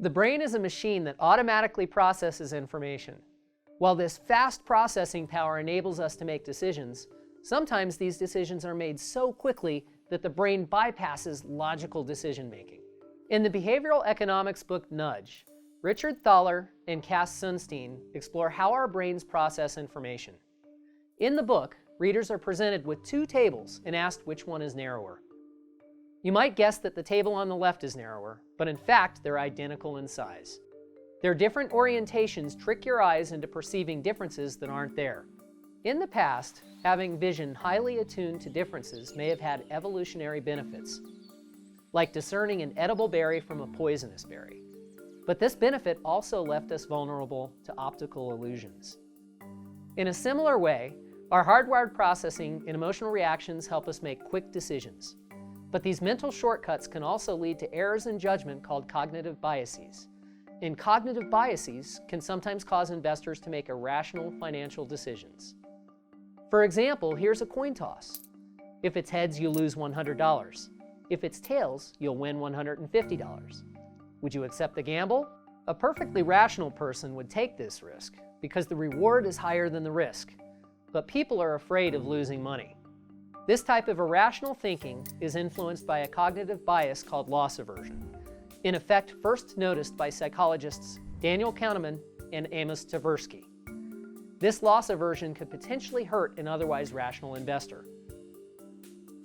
The brain is a machine that automatically processes information. While this fast processing power enables us to make decisions, sometimes these decisions are made so quickly that the brain bypasses logical decision-making. In the behavioral economics book Nudge, Richard Thaler and Cass Sunstein explore how our brains process information. In the book, readers are presented with two tables and asked which one is narrower. You might guess that the table on the left is narrower, but in fact they're identical in size. Their different orientations trick your eyes into perceiving differences that aren't there. In the past, having vision highly attuned to differences may have had evolutionary benefits, like discerning an edible berry from a poisonous berry. But this benefit also left us vulnerable to optical illusions. In a similar way, our hardwired processing and emotional reactions help us make quick decisions. But these mental shortcuts can also lead to errors in judgment called cognitive biases. And cognitive biases can sometimes cause investors to make irrational financial decisions. For example, here's a coin toss. If it's heads, you lose $100. If it's tails, you'll win $150. Would you accept the gamble? A perfectly rational person would take this risk because the reward is higher than the risk. But people are afraid of losing money. This type of irrational thinking is influenced by a cognitive bias called loss aversion, in effect first noticed by psychologists Daniel Kahneman and Amos Tversky. This loss aversion could potentially hurt an otherwise rational investor.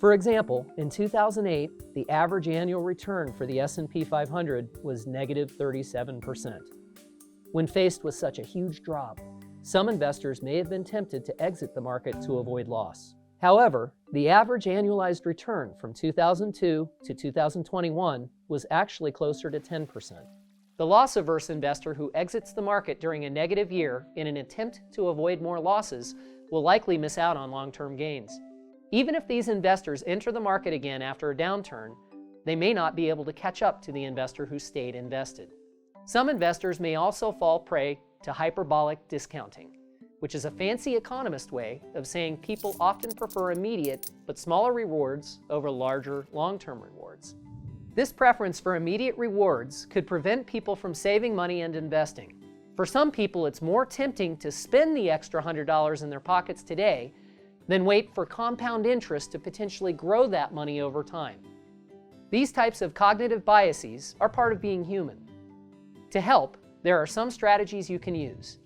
For example, in 2008, the average annual return for the S&P 500 was negative 37%. When faced with such a huge drop, some investors may have been tempted to exit the market to avoid loss. However, the average annualized return from 2002 to 2021 was actually closer to 10%. The loss-averse investor who exits the market during a negative year in an attempt to avoid more losses will likely miss out on long-term gains. Even if these investors enter the market again after a downturn, they may not be able to catch up to the investor who stayed invested. Some investors may also fall prey to hyperbolic discounting, which is a fancy economist way of saying people often prefer immediate but smaller rewards over larger long-term rewards. This preference for immediate rewards could prevent people from saving money and investing. For some people, it's more tempting to spend the extra $100 in their pockets today than wait for compound interest to potentially grow that money over time. These types of cognitive biases are part of being human. To help, there are some strategies you can use.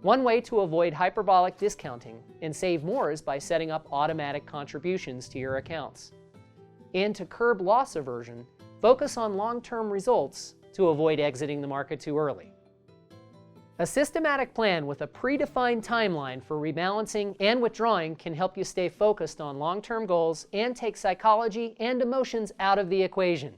One way to avoid hyperbolic discounting and save more is by setting up automatic contributions to your accounts. And to curb loss aversion, focus on long-term results to avoid exiting the market too early. A systematic plan with a predefined timeline for rebalancing and withdrawing can help you stay focused on long-term goals and take psychology and emotions out of the equation.